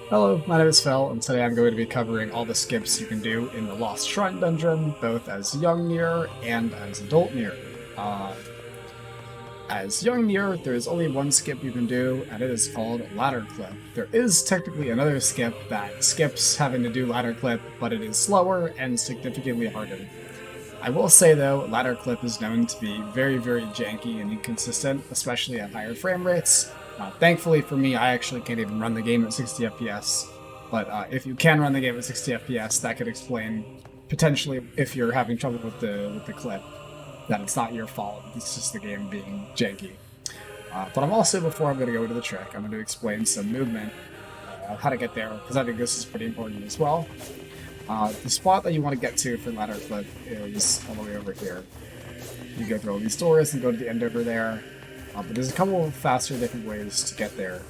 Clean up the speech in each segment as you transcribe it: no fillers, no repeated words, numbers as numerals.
Hello, my name is Phil, and today I'm going to be covering all the skips you can do in the Lost Shrine Dungeon, both as young NieR and as adult NieR. As young NieR, there is only one skip you can do, and it is called Ladder Clip. There is technically another skip that skips having to do Ladder Clip, but it is slower and significantly harder. I will say though, Ladder Clip is known to be very, very janky and inconsistent, especially at higher frame rates. Thankfully for me, I actually can't even run the game at 60 FPS, but if you can run the game at 60 FPS, that could explain potentially if you're having trouble with the clip, that it's not your fault, it's just the game being janky. But I'm also, before I'm going to go into the trick, I'm going to explain some movement, how to get there, because I think this is pretty important as well. The spot that you want to get to for Ladder Clip is all the way over here. You go through all these doors and go to the end over there. But there's a couple of faster different ways to get there.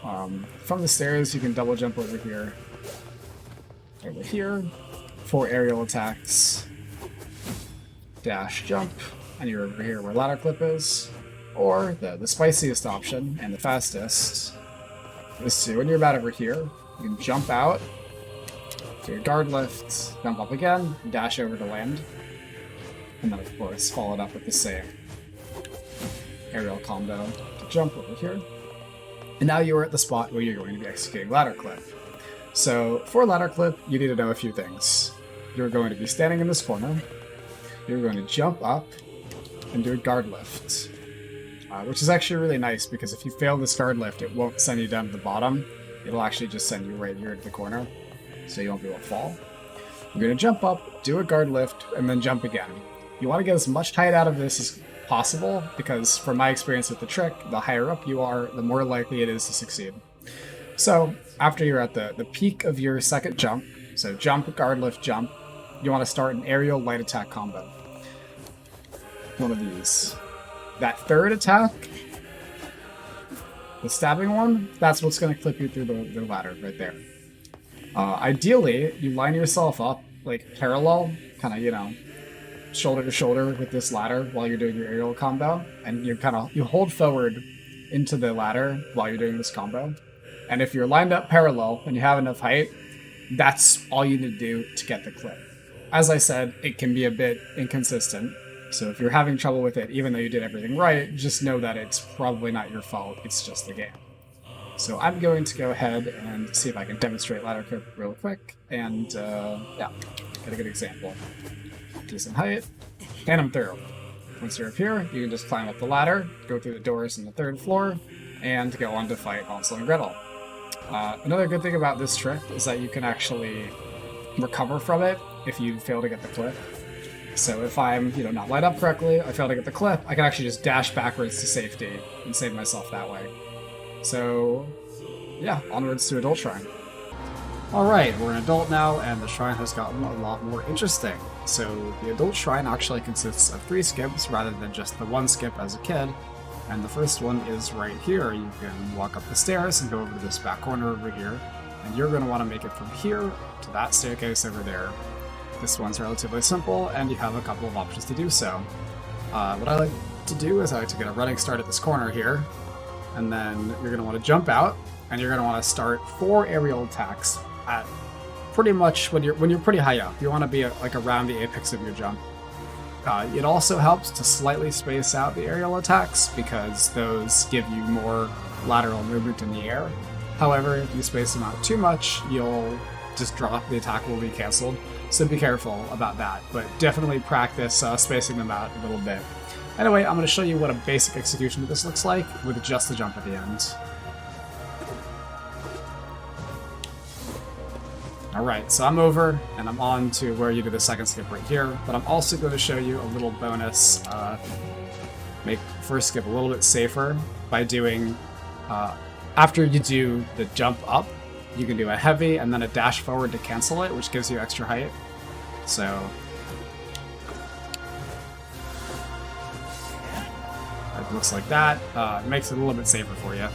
From the stairs, you can double jump over here. Over here. 4 aerial attacks. Dash jump. And you're over here where Ladder Clip is. Or the spiciest option, and the fastest, is to, when you're about over here, you can jump out, do your guard lift, jump up again, dash over to land. And then, of course, follow it up with the same aerial combo to jump over here. And now you are at the spot where you're going to be executing Ladder Clip. So for Ladder Clip, you need to know a few things. You're going to be standing in this corner. You're going to jump up and do a guard lift. Which is actually really nice because if you fail this guard lift, it won't send you down to the bottom. It'll actually just send you right here to the corner, so you won't be able to fall. You're going to jump up, do a guard lift, and then jump again. You want to get as much height out of this as possible, because from my experience with the trick, the higher up you are, the more likely it is to succeed. So, after you're at the peak of your second jump, so jump, guard lift, jump, you want to start an aerial light attack combo. One of these. That third attack, the stabbing one, that's what's going to clip you through the ladder right there. Ideally, you line yourself up, like parallel, kind of, shoulder to shoulder with this ladder while you're doing your aerial combo, and you hold forward into the ladder while you're doing this combo. And if you're lined up parallel and you have enough height, that's all you need to do to get the clip. As I said, it can be a bit inconsistent, so if you're having trouble with it, even though you did everything right, just know that it's probably not your fault, it's just the game. So I'm going to go ahead and see if I can demonstrate Ladder Clip real quick, and yeah, get a good example. Decent height, and I'm through. Once you're up here, you can just climb up the ladder, go through the doors on the 3rd floor, and go on to fight Hansel and Gretel. Another good thing about this trick is that you can actually recover from it if you fail to get the clip. So if I'm, not lined up correctly, I fail to get the clip, I can actually just dash backwards to safety and save myself that way. So, yeah, onwards to Adult Shrine. Alright, we're an adult now, and the shrine has gotten a lot more interesting. So, the adult shrine actually consists of 3 skips rather than just the 1 skip as a kid. And the first one is right here. You can walk up the stairs and go over to this back corner over here. And you're going to want to make it from here to that staircase over there. This one's relatively simple, and you have a couple of options to do so. What I like to do is I like to get a running start at this corner here. And then you're going to want to jump out, and you're going to want to start 4 aerial attacks at pretty much when you're pretty high up. You want to be around the apex of your jump. It also helps to slightly space out the aerial attacks because those give you more lateral movement in the air. However, if you space them out too much, you'll just drop. The attack will be cancelled. So be careful about that, but definitely practice spacing them out a little bit. Anyway, I'm going to show you what a basic execution of this looks like with just the jump at the end. Alright, so I'm over, and I'm on to where you do the second skip right here, but I'm also going to show you a little bonus, make first skip a little bit safer by doing, after you do the jump up, you can do a heavy and then a dash forward to cancel it, which gives you extra height. So, it looks like that. It makes it a little bit safer for you.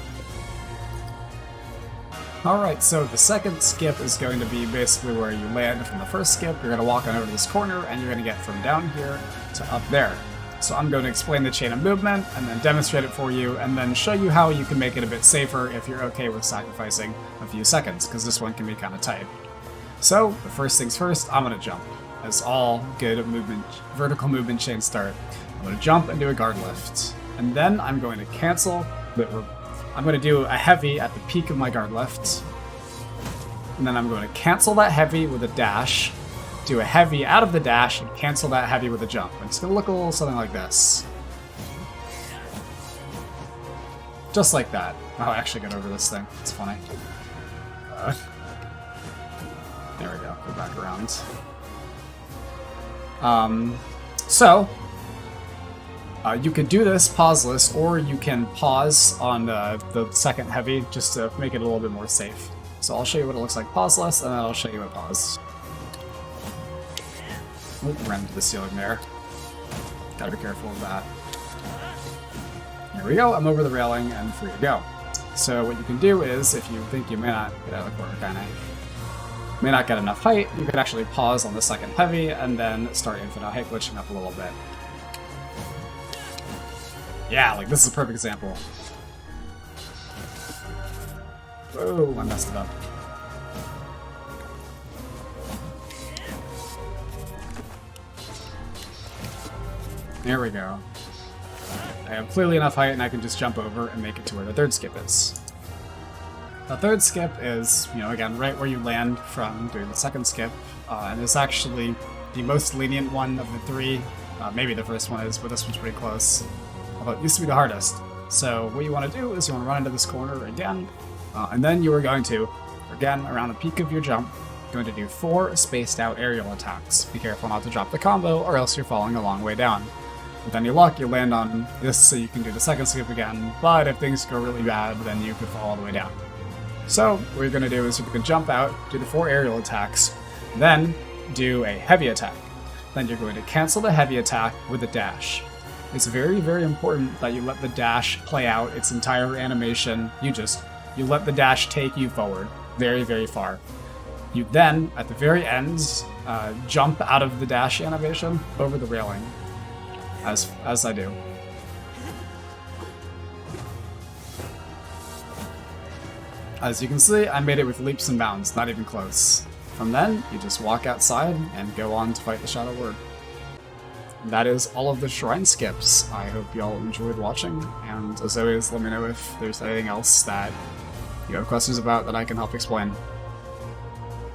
Alright, so the second skip is going to be basically where you land from the first skip. You're going to walk on over to this corner, and you're going to get from down here to up there. So I'm going to explain the chain of movement, and then demonstrate it for you, and then show you how you can make it a bit safer if you're okay with sacrificing a few seconds, because this one can be kind of tight. So, the first things first, I'm going to jump. As all good movement, vertical movement chains start. I'm going to jump and do a guard lift. And then I'm going to cancel, I'm going to do a heavy at the peak of my guard lift. And then I'm going to cancel that heavy with a dash, do a heavy out of the dash, and cancel that heavy with a jump. And it's going to look a little something like this. Just like that. Oh, I actually got over this thing. It's funny. There we go. Go back around. You could do this pauseless, or you can pause on the second heavy just to make it a little bit more safe. So I'll show you what it looks like pauseless, and then I'll show you a pause. Oop, ran into the ceiling there. Gotta be careful of that. There we go, I'm over the railing and free to go. So what you can do is, if you think you may not get out of the corner, may not get enough height, you could actually pause on the second heavy and then start infinite height glitching up a little bit. Yeah, like this is a perfect example. Oh, I messed it up. There we go. I have clearly enough height and I can just jump over and make it to where the third skip is. The third skip is, again, right where you land from doing the second skip, and it's actually the most lenient one of the three. Maybe the first one is, but this one's pretty close. Although it used to be the hardest. So what you want to do is you want to run into this corner again, and then you are going to, again, around the peak of your jump, going to do 4 spaced out aerial attacks. Be careful not to drop the combo, or else you're falling a long way down. With any luck, you land on this so you can do the second skip again, but if things go really bad, then you could fall all the way down. So, what you're going to do is you can jump out, do the 4 aerial attacks, then do a heavy attack. Then you're going to cancel the heavy attack with a dash. It's very, very important that you let the dash play out its entire animation. You let the dash take you forward very, very far. You then, at the very end, jump out of the dash animation over the railing, as I do. As you can see, I made it with leaps and bounds, not even close. From then, you just walk outside and go on to fight the Shadow Lord. That is all of the shrine skips. I hope y'all enjoyed watching, and as always, let me know if there's anything else that you have questions about that I can help explain.